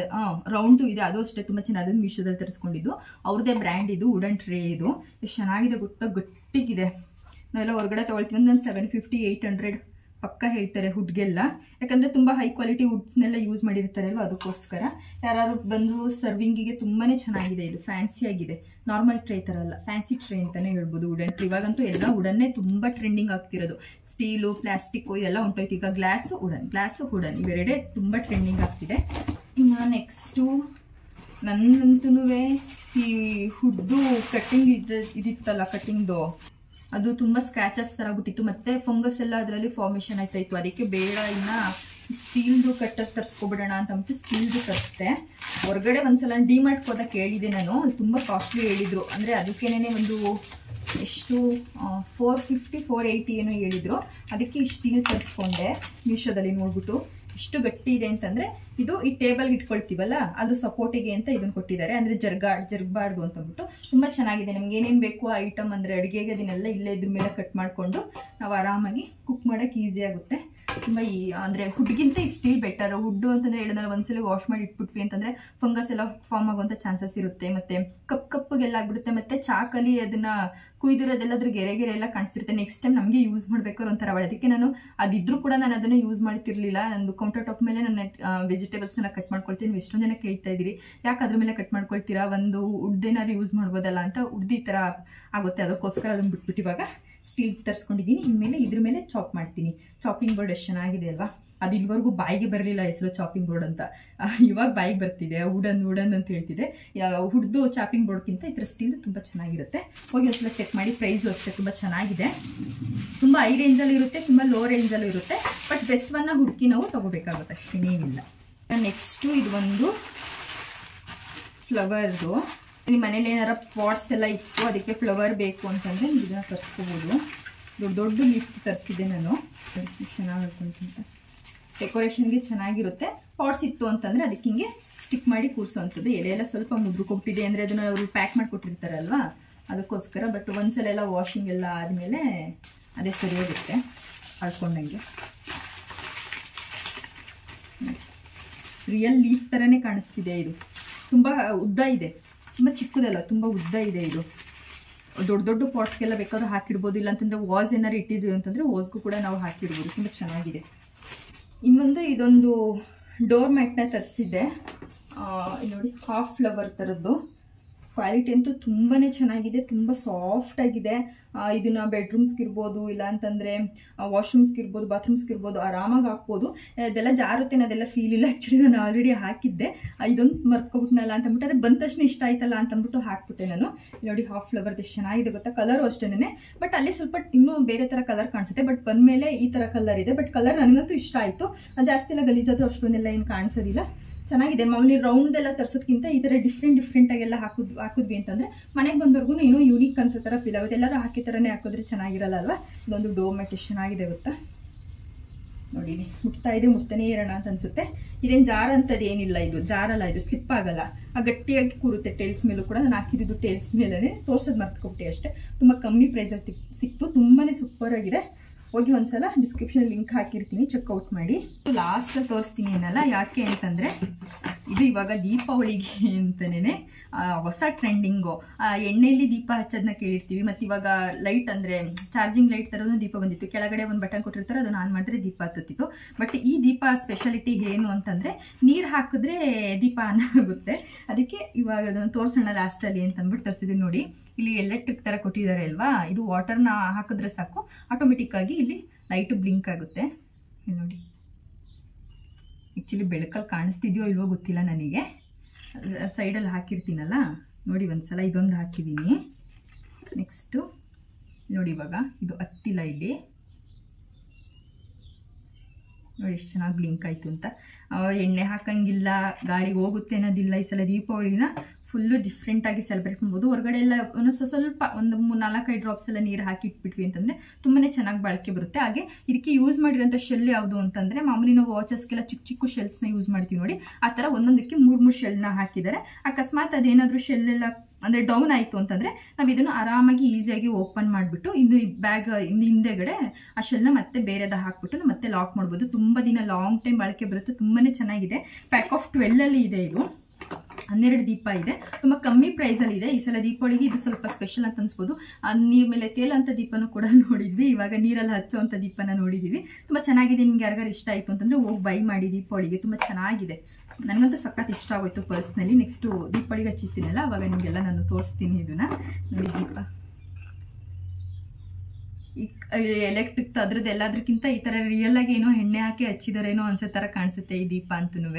ರೌಂಡ್ದು ಇದೆ, ಅದು ಅಷ್ಟೇ ತುಂಬ ಚೆನ್ನಾಗಿ. ಅದನ್ನು ಮೀಶೋದಲ್ಲಿ ತರಿಸ್ಕೊಂಡಿದ್ದು, ಅವ್ರದ್ದೇ ಬ್ರ್ಯಾಂಡ್ ಇದು ವುಡನ್ ಟ್ರೇ. ಇದು ಎಷ್ಟು ಚೆನ್ನಾಗಿದೆ ಗೊತ್ತಾ, ಗಟ್ಟಿಗಿದೆ. ನಾವೆಲ್ಲ ಹೊರಗಡೆ ತೊಗೊಳ್ತೀವಿ ಅಂದರೆ ಒಂದು 750 800 ಪಕ್ಕ ಹೇಳ್ತಾರೆ ವುಡ್ಗೆಲ್ಲ, ಯಾಕಂದರೆ ತುಂಬ ಹೈ ಕ್ವಾಲಿಟಿ ವುಡ್ಸ್ನೆಲ್ಲ ಯೂಸ್ ಮಾಡಿರ್ತಾರೆ ಅಲ್ವ, ಅದಕ್ಕೋಸ್ಕರ. ಯಾರು ಬಂದು ಸರ್ವಿಂಗಿಗೆ ತುಂಬಾ ಚೆನ್ನಾಗಿದೆ ಇದು, ಫ್ಯಾನ್ಸಿಯಾಗಿದೆ. ನಾರ್ಮಲ್ ಟ್ರೇ ಥರ ಅಲ್ಲ, ಫ್ಯಾನ್ಸಿ ಟ್ರೇ ಅಂತಲೇ ಹೇಳ್ಬೋದು ವುಡನ್ ಟ್ರೇ. ಇವಾಗಂತೂ ಎಲ್ಲ ವುಡನ್ನೇ ತುಂಬ ಟ್ರೆಂಡಿಂಗ್ ಆಗ್ತಿರೋದು. ಸ್ಟೀಲು, ಪ್ಲಾಸ್ಟಿಕ್ಕು ಇದೆಲ್ಲ ಉಂಟೋಯ್ತು. ಈಗ ಗ್ಲಾಸು ವುಡನ್ ಇವೆರಡೇ ತುಂಬ ಟ್ರೆಂಡಿಂಗ್ ಆಗ್ತಿದೆ. ಇನ್ನು ನೆಕ್ಸ್ಟು ನನ್ನಂತೂ ಈ ಹುಡ್ದು ಕಟ್ಟಿಂಗ್ ಇದಿತ್ತಲ್ಲ, ಕಟ್ಟಿಂಗ್ದು ಅದು ತುಂಬ ಸ್ಕ್ರ್ಯಾಚಸ್ ಥರ ಬಿಟ್ಟಿತ್ತು, ಮತ್ತು ಫಂಗಸ್ ಎಲ್ಲ ಅದರಲ್ಲಿ ಫಾರ್ಮೇಷನ್ ಆಯ್ತಾಯಿತ್ತು. ಅದಕ್ಕೆ ಬೇಡ, ಇನ್ನು ಸ್ಟೀಲ್ದು ಕಟ್ಟರ್ ತರಿಸ್ಕೊಬಿಡೋಣ ಅಂತ ಅಂದ್ಬಿಟ್ಟು ಸ್ಟೀಲ್ದು ತರಿಸ್ದೆ. ಹೊರಗಡೆ ಒಂದ್ಸಲ ಡಿಮಾರ್ಟ್ಗೆ ಹೋದಾಗ ಕೇಳಿದೆ ನಾನು, ಅದು ತುಂಬ ಕಾಸ್ಟ್ಲಿ ಹೇಳಿದರು. ಅಂದರೆ ಅದಕ್ಕೇನೆ ಒಂದು ಎಷ್ಟು 450 480 ಏನೋ ಹೇಳಿದರು. ಅದಕ್ಕೆ ಈ ಸ್ಟೀಲ್ ತರಿಸ್ಕೊಂಡೆ ಮೀಶೋದಲ್ಲಿ ನೋಡ್ಬಿಟ್ಟು. ಇಷ್ಟು ಗಟ್ಟಿ ಇದೆ ಅಂತಂದರೆ ಇದು ಈ ಟೇಬಲ್ಗೆ ಇಟ್ಕೊಳ್ತೀವಲ್ಲ ಅದ್ರ ಸಪೋರ್ಟಿಗೆ ಅಂತ ಇದನ್ನು ಕೊಟ್ಟಿದ್ದಾರೆ. ಅಂದರೆ ಜರುಗಬಾರ್ದು ಅಂತಂದ್ಬಿಟ್ಟು ತುಂಬ ಚೆನ್ನಾಗಿದೆ. ನಮ್ಗೆ ಏನೇನು ಬೇಕು ಐಟಮ್ ಅಂದರೆ ಅಡುಗೆಗೆ ಅದನ್ನೆಲ್ಲ ಇಲ್ಲೇ ಇದ್ರ ಮೇಲೆ ಕಟ್ ಮಾಡಿಕೊಂಡು ನಾವು ಆರಾಮಾಗಿ ಕುಕ್ ಮಾಡೋಕ್ಕೆ ಈಸಿ ಆಗುತ್ತೆ. ತುಂಬ ಅಂದರೆ ಹುಡ್ಗಿಂತ ಈ ಸ್ಟೀಲ್ ಬೆಟರ್. ಹುಡ್ಡು ಅಂತಂದರೆ ಹೇಳಿದ್ರೆ ಒಂದ್ಸಲ ವಾಶ್ ಮಾಡಿ ಇಟ್ಬಿಟ್ವಿ ಅಂತಂದರೆ ಫಂಗಸ್ ಎಲ್ಲ ಫಾರ್ಮ್ ಆಗುವಂಥ ಚಾನ್ಸಸ್ ಇರುತ್ತೆ. ಮತ್ತು ಕಪ್ಪಗೆಲ್ಲ ಆಗ್ಬಿಡುತ್ತೆ. ಮತ್ತು ಚಾಕಲ್ಲಿ ಅದನ್ನು ಕುಯ್ದಿರೋದೆಲ್ಲ ಅದ್ರ ಗೆರೆ ಎಲ್ಲ ಕಾಣಿಸ್ತಿರುತ್ತೆ. ನೆಕ್ಸ್ಟ್ ಟೈಮ್ ನಮಗೆ ಯೂಸ್ ಮಾಡಬೇಕಾದ್ರೆ ಒಂಥರ ಅವಳು. ಅದಕ್ಕೆ ನಾನು ಅದಿದ್ರೂ ಕೂಡ ನಾನು ಅದನ್ನು ಯೂಸ್ ಮಾಡ್ತಿರ್ಲಿಲ್ಲ. ನಂದು ಕೌಂಟರ್ ಟಾಪ್ ಮೇಲೆ ನನ್ನ ವೆಜಿಟೇಬಲ್ಸ್ನೆಲ್ಲ ಕಟ್ ಮಾಡ್ಕೊಳ್ತೀನಿ. ನೀವು ಎಷ್ಟೊಂದು ಜನ ಕೇಳ್ತಾ ಇದ್ದೀರಿ, ಯಾಕೆ ಅದ್ರ ಮೇಲೆ ಕಟ್ ಮಾಡ್ಕೊಳ್ತೀರಾ, ಒಂದು ಉಡ್ದೇನಾದ್ರು ಯೂಸ್ ಮಾಡ್ಬೋದಲ್ಲ ಅಂತ. ಉಡ್ದು ಈ ಥರ ಆಗುತ್ತೆ, ಅದಕ್ಕೋಸ್ಕರ ಅದನ್ನು ಬಿಟ್ಬಿಟ್ಟು ಇವಾಗ ಸ್ಟೀಲ್ ತರಿಸ್ಕೊಂಡಿದ್ದೀನಿ. ಇನ್ಮೇಲೆ ಇದ್ರ ಮೇಲೆ ಚಾಪ್ ಮಾಡ್ತೀನಿ. ಚಾಪಿಂಗ್ ಬೋರ್ಡ್ ಎಷ್ಟು ಚೆನ್ನಾಗಿದೆ ಅಲ್ವಾ. ಅದು ಇಲ್ಲಿವರೆಗೂ ಬಾಯಿಗೆ ಬರಲಿಲ್ಲ ಹೆಸರು ಚಾಪಿಂಗ್ ಬೋರ್ಡ್ ಅಂತ, ಇವಾಗ ಬಾಯಿಗೆ ಬರ್ತಿದೆ. ವುಡನ್ ಅಂತ ಹೇಳ್ತಿದೆ. ಹುಡ್ದು ಚಾಪಿಂಗ್ ಬೋರ್ಡ್ಗಿಂತ ಈ ಥರ ಸ್ಟೀಲ್ ತುಂಬ ಚೆನ್ನಾಗಿರುತ್ತೆ. ಹೋಗಿ ಒಂದ್ಸಲ ಚೆಕ್ ಮಾಡಿ. ಪ್ರೈಸು ಅಷ್ಟೇ ತುಂಬ ಚೆನ್ನಾಗಿದೆ. ತುಂಬ ಹೈ ರೇಂಜಲ್ಲಿ ಇರುತ್ತೆ, ತುಂಬ ಲೋ ರೇಂಜಲ್ಲೂ ಇರುತ್ತೆ. ಬಟ್ ಬೆಸ್ಟ್ ಒನ್ನ ಹುಡುಕಿ ನಾವು ತೊಗೋಬೇಕಾಗುತ್ತೆ, ಅಷ್ಟೇನೇನಿಲ್ಲ. ನೆಕ್ಸ್ಟು ಇದು ಒಂದು ಫ್ಲವರ್ದು. ನಿಮ್ಮ ಮನೇಲಿ ಏನಾರ ಪಾಟ್ಸ್ ಎಲ್ಲ ಇತ್ತು, ಅದಕ್ಕೆ ಫ್ಲವರ್ ಬೇಕು ಅಂತಂದರೆ ನೀವು ಇದನ್ನು ತರಿಸ್ಕೋಬೋದು. ದೊಡ್ಡ ಲೀಫ್ ತರಿಸಿದೆ ನಾನು, ಚೆನ್ನಾಗಿ ಹೇಳ್ಕೊಂತ ಡೆಕೋರೇಷನ್ಗೆ ಚೆನ್ನಾಗಿರುತ್ತೆ. ಪಾಟ್ಸ್ ಇತ್ತು ಅಂತಂದರೆ ಅದಕ್ಕೆ ಹಿಂಗೆ ಸ್ಟಿಕ್ ಮಾಡಿ ಕೂರಿಸೋವಂಥದ್ದು. ಎಲೆಯೆಲ್ಲ ಸ್ವಲ್ಪ ಮುದ್ದುಕೊಟ್ಟಿದೆ ಅಂದರೆ ಅದನ್ನು ಅವರು ಪ್ಯಾಕ್ ಮಾಡಿಕೊಟ್ಟಿರ್ತಾರಲ್ವ, ಅದಕ್ಕೋಸ್ಕರ. ಬಟ್ ಒಂದ್ಸಲ ಎಲ್ಲ ವಾಷಿಂಗ್ ಎಲ್ಲ ಆದಮೇಲೆ ಅದೇ ಸರಿ ಹೋಗುತ್ತೆ ಅಳ್ಕೊಂಡಂಗೆ. ರಿಯಲ್ ಲೀಫ್ ಥರನೇ ಕಾಣಿಸ್ತಿದೆ. ಇದು ತುಂಬ ಉದ್ದ ಇದೆ, ತುಂಬ ಚಿಕ್ಕದಲ್ಲ, ತುಂಬ ಉದ್ದ ಇದೆ. ಇದು ದೊಡ್ಡ ಪಾಟ್ಸ್ಗೆಲ್ಲ ಬೇಕಾದ್ರೂ ಹಾಕಿಡ್ಬೋದು. ಇಲ್ಲಾಂತಂದರೆ ವಾಸ್ ಏನಾರು ಇಟ್ಟಿದ್ವಿ ಅಂತಂದರೆ ವಾಸ್ಗೂ ಕೂಡ ನಾವು ಹಾಕಿಡ್ಬೋದು. ತುಂಬ ಚೆನ್ನಾಗಿದೆ. ಇನ್ನೊಂದು ಇದೊಂದು ಡೋರ್ ಮ್ಯಾಟ್ನ ತರಿಸಿದ್ದೆ ನೋಡಿ, ಹಾಫ್ ಫ್ಲವರ್ ಥರದ್ದು. ಕ್ವಾಲಿಟಿ ಅಂತೂ ತುಂಬಾ ಚೆನ್ನಾಗಿದೆ, ತುಂಬ ಸಾಫ್ಟಾಗಿದೆ. ಇದನ್ನು ಬೆಡ್ರೂಮ್ಸ್ಗಿರ್ಬೋದು, ಇಲ್ಲ ಅಂತಂದರೆ ವಾಶ್ರೂಮ್ಸ್ಗಿರ್ಬೋದು, ಬಾತ್ರೂಮ್ಸ್ಗಿರ್ಬೋದು ಆರಾಮಾಗಿ ಹಾಕ್ಬೋದು. ಅದೆಲ್ಲ ಜಾರುತ್ತೆ, ಅದೆಲ್ಲ ಫೀಲ್ ಇಲ್ಲ. ಆ್ಯಕ್ಚುಲಿ ನಾನು ಆಲ್ರೆಡಿ ಹಾಕಿದ್ದೆ, ಇದೊಂದು ಮರ್ತ್ಕೊಬಿಟ್ನಲ್ಲ ಅಂತಂದ್ಬಿಟ್ಟು ಅದು ಬಂದ ತಕ್ಷಣ ಇಷ್ಟ ಆಯ್ತಲ್ಲ ಅಂತಂದ್ಬಿಟ್ಟು ಹಾಕ್ಬಿಟ್ಟೆ ನಾನು. ನೋಡಿ ಹಾಫ್ ಫ್ಲವರ್ದು ಎಷ್ಟು ಚೆನ್ನಾಗಿದೆ ಗೊತ್ತಾ. ಕಲರು ಅಷ್ಟೇನೆ, ಬಟ್ ಅಲ್ಲಿ ಸ್ವಲ್ಪ ಇನ್ನೂ ಬೇರೆ ಥರ ಕಲರ್ ಕಾಣಿಸುತ್ತೆ. ಬಟ್ ಬಂದಮೇಲೆ ಈ ಥರ ಕಲರ್ ಇದೆ. ಬಟ್ ಕಲರ್ ನನಗಂತೂ ಇಷ್ಟ ಆಯಿತು. ಜಾಸ್ತಿ ಎಲ್ಲ ಗಲೀಜಾದರೂ ಅಷ್ಟೊಂದೆಲ್ಲ ಏನು ಕಾಣಿಸೋದಿಲ್ಲ, ಚೆನ್ನಾಗಿದೆ. ಮಾಮೂಲಿ ರೌಂಡ್ ಎಲ್ಲ ತರಿಸೋದಕ್ಕಿಂತ ಈ ಥರ ಡಿಫ್ರೆಂಟಾಗೆಲ್ಲ ಹಾಕಿದ್ವಿ ಅಂತಂದರೆ ಮನೆಗೆ ಬಂದವ್ರಿಗೂ ಏನೋ ಯೂನಿಕ್ ಅನ್ಸೋ ಥರ ಫೀಲ್ ಆಗುತ್ತೆ. ಎಲ್ಲರೂ ಹಾಕಿ ಥರನೇ ಹಾಕಿದ್ರೆ ಚೆನ್ನಾಗಿರಲ್ಲ ಅಲ್ವಾ. ಇದೊಂದು ಡೋರ್ ಮ್ಯಾಟ್ ಎಷ್ಟು ಚೆನ್ನಾಗಿದೆ ಗೊತ್ತಾ. ನೋಡಿ ನೋಡಿ ಮುಟ್ತಾನೇ ಇರೋಣ ಅಂತ ಅನ್ಸುತ್ತೆ. ಇದೇನು ಜಾರ ಅಂತದ್ದು ಏನಿಲ್ಲ, ಇದು ಜಾರಲ್ಲ, ಇದು ಸ್ಲಿಪ್ ಆಗಲ್ಲ, ಗಟ್ಟಿಯಾಗಿ ಕೂರುತ್ತೆ. ಟೇಲ್ಸ್ ಮೇಲೂ ಕೂಡ ನಾನು ಹಾಕಿದ್ದು ಟೇಲ್ಸ್ ಮೇಲೆ ತೋರ್ಸೋದು ಮರ್ತ್ಕೊಬಿಟ್ಟೆ ಅಷ್ಟೇ. ತುಂಬ ಕಮ್ಮಿ ಪ್ರೈಸಲ್ಲಿ ಸಿಕ್ತು, ತುಂಬಾ ಸೂಪರ್ ಆಗಿದೆ. ಹೋಗಿ ಒಂದ್ಸಲ ಡಿಸ್ಕ್ರಿಪ್ಷನ್ ಲಿಂಕ್ ಹಾಕಿರ್ತೀನಿ, ಚೆಕ್ಔಟ್ ಮಾಡಿ. ಲಾಸ್ಟ್ ತೋರಿಸ್ತೀನಿ ಏನಲ್ಲ, ಯಾಕೆ ಅಂತಂದರೆ ಇದು ಇವಾಗ ದೀಪಾವಳಿಗೆ ಅಂತಲೇ ಹೊಸ ಟ್ರೆಂಡಿಂಗು. ಎಣ್ಣೆಯಲ್ಲಿ ದೀಪ ಹಚ್ಚೋದನ್ನ ಕೇಳಿರ್ತೀವಿ, ಮತ್ತು ಇವಾಗ ಲೈಟ್ ಅಂದರೆ ಚಾರ್ಜಿಂಗ್ ಲೈಟ್ ಥರನೂ ದೀಪ ಬಂದಿತ್ತು. ಕೆಳಗಡೆ ಒಂದು ಬಟನ್ ಕೊಟ್ಟಿರ್ತಾರೆ, ಅದನ್ನು ಆನ್ ಮಾಡಿದ್ರೆ ದೀಪ ಹತ್ತುತ್ತಿತ್ತು. ಬಟ್ ಈ ದೀಪ ಸ್ಪೆಷಾಲಿಟಿ ಏನು ಅಂತಂದರೆ ನೀರು ಹಾಕಿದ್ರೆ ದೀಪ ಆನ್ ಆಗುತ್ತೆ. ಅದಕ್ಕೆ ಇವಾಗ ಅದನ್ನು ತೋರಿಸೋಣ ಲಾಸ್ಟಲ್ಲಿ ಅಂತ ಅಂದ್ಬಿಟ್ಟು ತರಿಸಿದ್ವಿ. ನೋಡಿ ಇಲ್ಲಿ ಎಲೆಕ್ಟ್ರಿಕ್ ಥರ ಕೊಟ್ಟಿದ್ದಾರೆ ಅಲ್ವಾ, ಇದು ವಾಟರ್ನ ಹಾಕಿದ್ರೆ ಸಾಕು ಆಟೋಮೆಟಿಕ್ಕಾಗಿ ಇಲ್ಲಿ ಲೈಟು ಬ್ಲಿಂಕ್ ಆಗುತ್ತೆ. ಇಲ್ಲಿ ನೋಡಿ, ಆ್ಯಕ್ಚುಲಿ ಬೆಳಕಲ್ಲಿ ಕಾಣಿಸ್ತಿದ್ಯೋ ಇಲ್ವೋ ಗೊತ್ತಿಲ್ಲ ನನಗೆ, ಸೈಡಲ್ಲಿ ಹಾಕಿರ್ತೀನಲ್ಲ ನೋಡಿ. ಒಂದ್ಸಲ ಇದೊಂದು ಹಾಕಿದ್ದೀನಿ. ನೆಕ್ಸ್ಟು ನೋಡಿ, ಇವಾಗ ಇದು ಹತ್ತಿಲ್ಲ, ಇಲ್ಲಿ ನೋಡಿ ಎಷ್ಟು ಚೆನ್ನಾಗಿ ಬ್ಲಿಂಕ್ ಆಯಿತು ಅಂತ. ಎಣ್ಣೆ ಹಾಕಂಗಿಲ್ಲ, ಗಾಳಿಗೆ ಹೋಗುತ್ತೆ ಅನ್ನೋದಿಲ್ಲ. ಈ ಸಲ ದೀಪಾವಳಿನ ಫುಲ್ಲು ಡಿಫ್ರೆಂಟಾಗಿ ಸೆಲೆಬ್ರೇಟ್ ಮಾಡ್ಬೋದು. ಹೊರಗಡೆ ಎಲ್ಲ ಸ್ವಲ್ಪ ಒಂದು 4-5 ಡ್ರಾಪ್ಸ್ ಎಲ್ಲ ನೀರು ಹಾಕಿ ಇಟ್ಬಿಟ್ವಿ ಅಂತಂದರೆ ತುಂಬಾ ಚೆನ್ನಾಗಿ ಬಳಕೆ ಬರುತ್ತೆ. ಹಾಗೆ ಇದಕ್ಕೆ ಯೂಸ್ ಮಾಡಿರೋಂಥ ಶೆಲ್ ಯಾವುದು ಅಂತಂದರೆ, ಮಾಮೂಲಿ ನಾವು ವಾಚಸ್ಗೆಲ್ಲ ಚಿಕ್ಕ ಶೆಲ್ಸ್ನ ಯೂಸ್ ಮಾಡ್ತೀವಿ ನೋಡಿ, ಆ ಥರ ಒಂದೊಂದಕ್ಕೆ 3 ಶೆಲ್ನ ಹಾಕಿದ್ದಾರೆ. ಅಕಸ್ಮಾತ್ ಅದೇನಾದರೂ ಶೆಲ್ಲೆಲ್ಲ ಅಂದರೆ ಡೌನ್ ಆಯಿತು ಅಂತಂದರೆ ನಾವು ಇದನ್ನು ಆರಾಮಾಗಿ ಈಸಿಯಾಗಿ ಓಪನ್ ಮಾಡಿಬಿಟ್ಟು ಇನ್ನು ಬ್ಯಾಗ್ ಹಿಂದೆಗಡೆ ಆ ಶೆಲ್ನ ಮತ್ತೆ ಬೇರೆದ ಹಾಕ್ಬಿಟ್ಟು ಮತ್ತೆ ಲಾಕ್ ಮಾಡ್ಬೋದು. ತುಂಬ ದಿನ ಲಾಂಗ್ ಟೈಮ್ ಬಳಕೆ ಬರುತ್ತೆ, ತುಂಬಾ ಚೆನ್ನಾಗಿದೆ. ಪ್ಯಾಕ್ ಆಫ್ 12 ಇದೆ. ಇದು 12 ದೀಪ ಇದೆ, ತುಂಬ ಕಮ್ಮಿ ಪ್ರೈಸಲ್ಲಿ ಇದೆ. ಈ ಸಲ ದೀಪಾವಳಿಗೆ ಇದು ಸ್ವಲ್ಪ ಸ್ಪೆಷಲ್ ಅಂತ ಅನ್ಸ್ಬೋದು. ನೀರು ಮೇಲೆ ತೇಲಂಥ ದೀಪನೂ ಕೂಡ ನೋಡಿದ್ವಿ, ಇವಾಗ ನೀರಲ್ಲಿ ಹಚ್ಚೋವಂಥ ದೀಪನ ನೋಡಿದ್ದೀವಿ. ತುಂಬ ಚೆನ್ನಾಗಿದೆ. ನಿಮ್ಗೆ ಯಾರಿಗಾರು ಇಷ್ಟ ಆಯಿತು ಅಂತಂದರೆ ಹೋಗಿ ಬೈ ಮಾಡಿ. ದೀಪಾವಳಿಗೆ ತುಂಬ ಚೆನ್ನಾಗಿದೆ, ನನಗಂತೂ ಸಖತ್ ಇಷ್ಟ ಆಗೋಯ್ತು ಪರ್ಸ್ನಲಿ. ನೆಕ್ಸ್ಟು ದೀಪಾವಳಿಗೆ ಹಚ್ಚಿರ್ತೀನಲ್ಲ ಅವಾಗ ನಿಮಗೆಲ್ಲ ನಾನು ತೋರಿಸ್ತೀನಿ. ಇದನ್ನು ನೋಡಿ, ದೀಪ ಎಲೆಕ್ಟ್ರಿಕ್ ಅದ್ರದ್ದು ಎಲ್ಲದಕ್ಕಿಂತ ಈ ಥರ ರಿಯಲ್ ಆಗಿ ಏನೋ ಎಣ್ಣೆ ಹಾಕಿ ಹಚ್ಚಿದಾರೇನೋ ಅನ್ಸೋ ಥರ ಕಾಣಿಸುತ್ತೆ ಈ ದೀಪ ಅಂತೂ.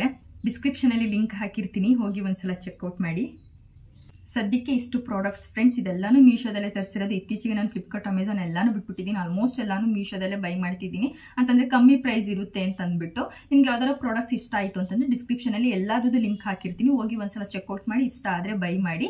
ಡಿಸ್ಕ್ರಿಪ್ಷನಲ್ಲಿ ಲಿಂಕ್ ಹಾಕಿರ್ತೀನಿ, ಹೋಗಿ ಒಂದ್ಸಲ ಚೆಕ್ಔಟ್ ಮಾಡಿ. ಸದ್ಯಕ್ಕೆ ಇಷ್ಟು ಪ್ರಾಡಕ್ಟ್ಸ್ ಫ್ರೆಂಡ್ಸ್, ಇದೆಲ್ಲಾನು ಮೀಶೋದಲ್ಲೇ ತರಿಸಿರೋದು. ಇತ್ತೀಚೆಗೆ ನಾನು ಫ್ಲಿಪ್ಕಾರ್ಟ್, ಅಮೆಝಾನ್ ಎಲ್ಲಾನು ಬಿಟ್ಬಿಟ್ಟಿದ್ದೀನಿ. ಆಲ್ಮೋಸ್ಟ್ ಎಲ್ಲಾನು ಮೀಶೋದಲ್ಲೇ ಬೈ ಮಾಡ್ತಿದ್ದೀನಿ, ಅಂತಂದರೆ ಕಮ್ಮಿ ಪ್ರೈಸ್ ಇರುತ್ತೆ ಅಂತ ಅಂದ್ಬಿಟ್ಟು. ನಿಮ್ಗೆ ಯಾವ್ದಾದ್ರು ಪ್ರಾಡಕ್ಟ್ಸ್ ಇಷ್ಟ ಆಯಿತು ಅಂತಂದರೆ ಡಿಸ್ಕ್ರಿಪ್ಷನಲ್ಲಿ ಎಲ್ಲಾದ್ರದ್ದು ಲಿಂಕ್ ಹಾಕಿರ್ತೀನಿ, ಹೋಗಿ ಒಂದ್ಸಲ ಚೆಕ್ಔಟ್ ಮಾಡಿ. ಇಷ್ಟ ಆದರೆ ಬೈ ಮಾಡಿ.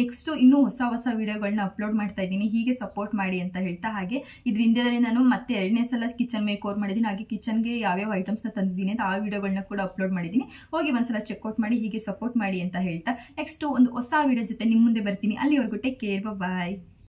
ನೆಕ್ಸ್ಟು ಇನ್ನೂ ಹೊಸ ವಿಡಿಯೋಗಳನ್ನ ಅಪ್ಲೋಡ್ ಮಾಡ್ತಾ ಇದ್ದೀನಿ, ಹೀಗೆ ಸಪೋರ್ಟ್ ಮಾಡಿ ಅಂತ ಹೇಳ್ತಾ. ಹಾಗೆ ಇದ್ರ ಹಿಂದೆದಲ್ಲಿ ನಾನು ಮತ್ತೆ 2ನೇ ಸಲ ಕಿಚನ್ ಮೇಕ್ ಓವರ್ ಮಾಡಿದ್ದೀನಿ. ಹಾಗೆ ಕಿಚನ್ಗೆ ಯಾವ್ಯಾವ ಐಟಮ್ಸ್ನ ತಂದಿದ್ದೀನಿ ಅಂತ ಆ ವಿಡಿಯೋಗಳನ್ನ ಕೂಡ ಅಪ್ಲೋಡ್ ಮಾಡಿದ್ದೀನಿ, ಹೋಗಿ ಒಂದ್ಸಲ ಚೆಕ್ಔಟ್ ಮಾಡಿ, ಹೀಗೆ ಸಪೋರ್ಟ್ ಮಾಡಿ ಅಂತ ಹೇಳ್ತಾ. ನೆಕ್ಸ್ಟ್ ಒಂದು ಹೊಸ ವಿಡಿಯೋ ಜೊತೆ ನಿಮ್ಮ ಮುಂದೆ ಬರ್ತೀನಿ. ಅಲ್ಲಿವರೆಗೂ ಟೇಕ್ ಕೇರ್, ಬಾಯ್.